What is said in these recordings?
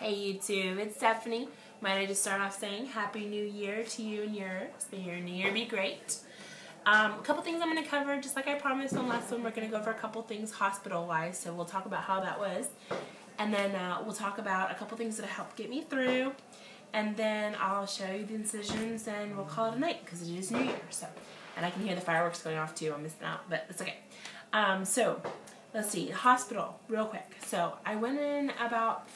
Hey YouTube, it's Stephanie. Might I just start off saying Happy New Year to you and yours. May your new year be great. A couple things I'm going to cover, just like I promised on last one. We're going to go over a couple things hospital-wise, so we'll talk about how that was. And then we'll talk about a couple things that helped get me through. And then I'll show you the incisions, and we'll call it a night, because it is New Year. So, and I can hear the fireworks going off too. I'm missing out, but it's okay. So, let's see. Hospital, real quick. So, I went in about...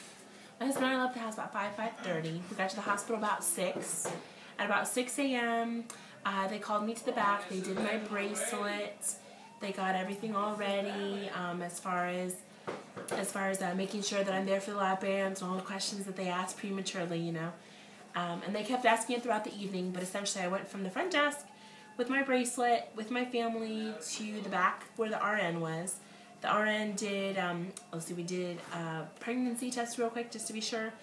My husband and I left the house about 5:30. We got to the hospital about 6. At about 6 a.m., they called me to the back. They did my bracelet. They got everything all ready as far as making sure that I'm there for the lap bands and all the questions that they asked prematurely, you know. And they kept asking it throughout the evening, but essentially I went from the front desk with my bracelet, with my family, to the back where the RN was. The RN did, we did a pregnancy test real quick just to be sure.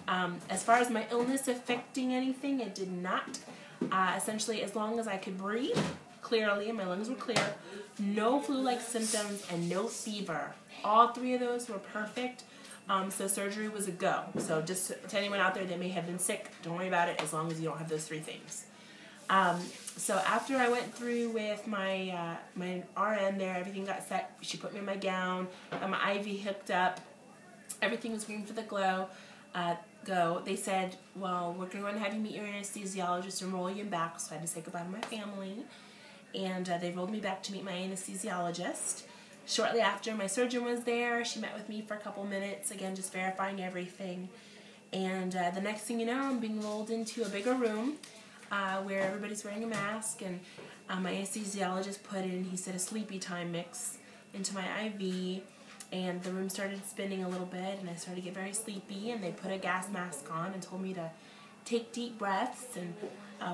As far as my illness affecting anything, it did not. Essentially, as long as I could breathe clearly and my lungs were clear, no flu-like symptoms and no fever. All 3 of those were perfect. So surgery was a go. So just to anyone out there that may have been sick, don't worry about it as long as you don't have those 3 things. So after I went through with my my RN there, everything got set. She put me in my gown, got my IV hooked up. Everything was green for the go. They said, well, we're going to have you meet your anesthesiologist and roll you back. So I had to say goodbye to my family. And they rolled me back to meet my anesthesiologist. Shortly after, my surgeon was there. She met with me for a couple minutes, again, just verifying everything. And the next thing you know, I'm being rolled into a bigger room. Where everybody's wearing a mask, and my anesthesiologist put in, he said, a sleepy time mix into my IV, and the room started spinning a little bit, and I started to get very sleepy, and they put a gas mask on and told me to take deep breaths, and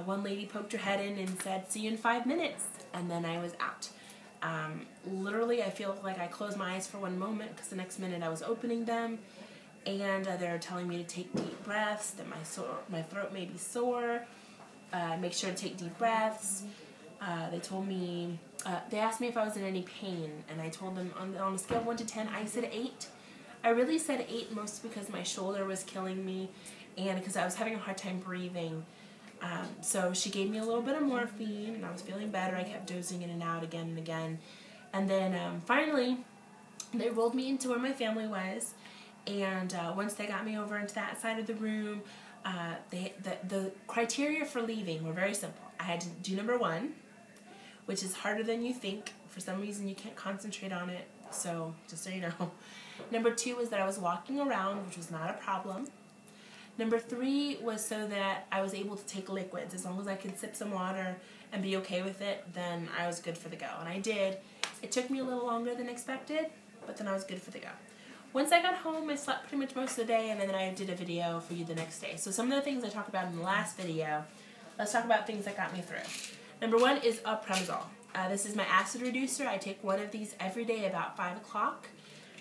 one lady poked her head in and said, see you in 5 minutes, and then I was out. Literally, I feel like I closed my eyes for 1 moment, because the next minute I was opening them, and they were telling me to take deep breaths, that my throat may be sore. Make sure to take deep breaths. They told me, they asked me if I was in any pain, and I told them on a scale of 1 to 10, I said 8. I really said 8 mostly because my shoulder was killing me and because I was having a hard time breathing. So she gave me a little bit of morphine, and I was feeling better. I kept dozing in and out again and again. And then finally, they rolled me into where my family was, and once they got me over into that side of the room, the criteria for leaving were very simple. I had to do number 1, which is harder than you think. For some reason, you can't concentrate on it, so just so you know. Number 2 was that I was walking around, which was not a problem. Number 3 was so that I was able to take liquids. As long as I could sip some water and be okay with it, then I was good for the go. And I did. It took me a little longer than expected, but then I was good for the go. Once I got home, I slept pretty much most of the day, and then I did a video for you the next day. So some of the things I talked about in the last video, let's talk about things that got me through. Number 1 is Premazole. This is my acid reducer. I take 1 of these every day about 5 o'clock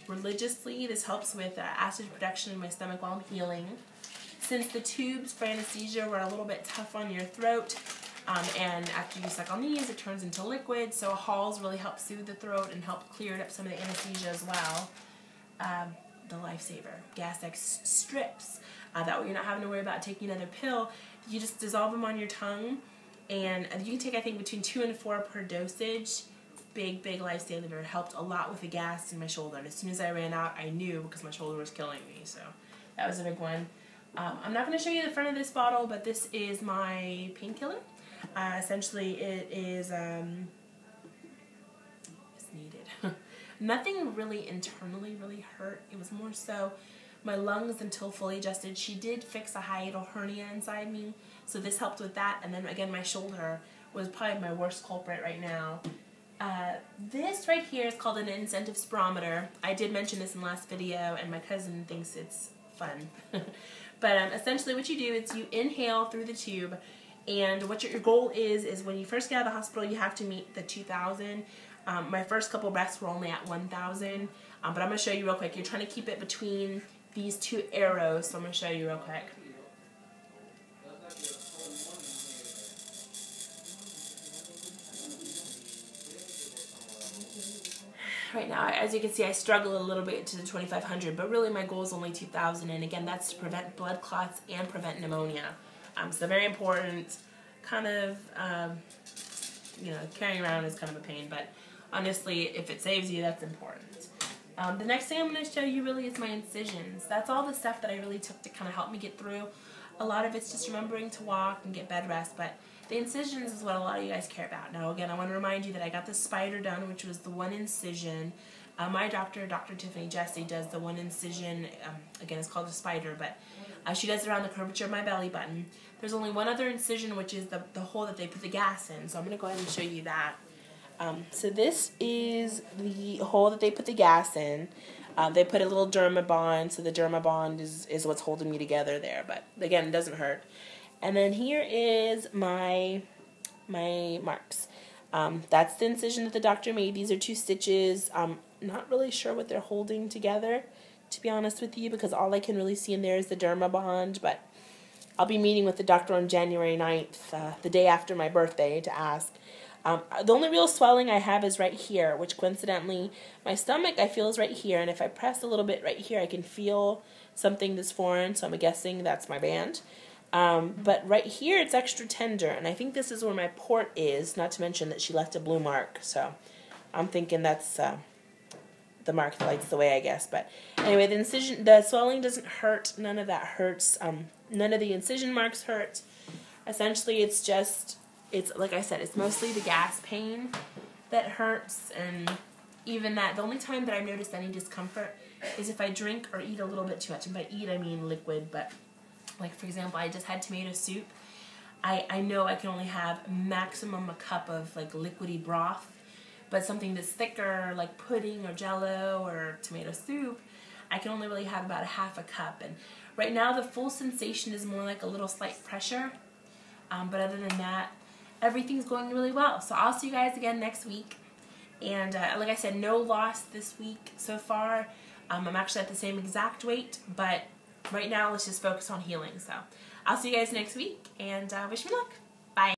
religiously. This helps with acid production in my stomach while I'm healing. Since the tubes for anesthesia were a little bit tough on your throat, and after you suck on these, it turns into liquid, so Halls really help soothe the throat and help clear up some of the anesthesia as well. The Lifesaver, Gas X strips. That way you're not having to worry about taking another pill. You just dissolve them on your tongue, and you can take, I think, between 2 and 4 per dosage. Big lifesaver. Helped a lot with the gas in my shoulder. And as soon as I ran out, I knew because my shoulder was killing me. So that was a big one. I'm not going to show you the front of this bottle, but this is my painkiller. Essentially, it is it's needed. Nothing really internally really hurt. It was more so my lungs until fully adjusted. She did fix a hiatal hernia inside me, so this helped with that. And then again, my shoulder was probably my worst culprit right now. This right here is called an incentive spirometer. I did mention this in the last video, and my cousin thinks it's fun. But essentially what you do is you inhale through the tube, and what your goal is when you first get out of the hospital, you have to meet the 2,000. My first couple breaths were only at 1,000, but I'm going to show you real quick. You're trying to keep it between these 2 arrows, so I'm going to show you real quick. right now, as you can see, I struggle a little bit to the 2,500, but really my goal is only 2,000, and again, that's to prevent blood clots and prevent pneumonia. So very important. Kind of, you know, carrying around is kind of a pain, but honestly, if it saves you, that's important. The next thing I'm going to show you really is my incisions. That's all the stuff that I really took to kind of help me get through. A lot of it's just remembering to walk and get bed rest, but the incisions is what a lot of you guys care about. Now again, I want to remind you that I got the spider done, which was the one incision. My doctor, Dr. Tiffany Jesse, does the one incision, again it's called a spider, but she does it around the curvature of my belly button. There's only one other incision, which is the hole that they put the gas in, so I'm going to go ahead and show you that. So this is the hole that they put the gas in. They put a little DermaBond, so the DermaBond is what's holding me together there, but again, it doesn't hurt. And then here is my marks. That's the incision that the doctor made. These are 2 stitches. I'm not really sure what they're holding together, to be honest with you, because all I can really see in there is the DermaBond, but I'll be meeting with the doctor on January 9th, the day after my birthday, to ask. The only real swelling I have is right here, which coincidentally, my stomach I feel is right here, and if I press a little bit right here, I can feel something that's foreign, so I'm guessing that's my band. But right here, it's extra tender, and I think this is where my port is, not to mention that she left a blue mark, so I'm thinking that's the mark that lights the way, I guess. But anyway, the swelling doesn't hurt. None of that hurts. None of the incision marks hurt. Essentially, it's like I said, it's mostly the gas pain that hurts, and even that, the only time that I've noticed any discomfort is if I drink or eat a little bit too much. And by eat, I mean liquid, but like, for example, I just had tomato soup. I know I can only have maximum a cup of, like, liquidy broth, but something that's thicker, like pudding or jello or tomato soup, I can only really have about a half a cup. And right now, the full sensation is more like a little slight pressure, but other than that, everything's going really well. So I'll see you guys again next week. And like I said, no loss this week so far. I'm actually at the same exact weight, but right now let's just focus on healing. So I'll see you guys next week, and wish me luck.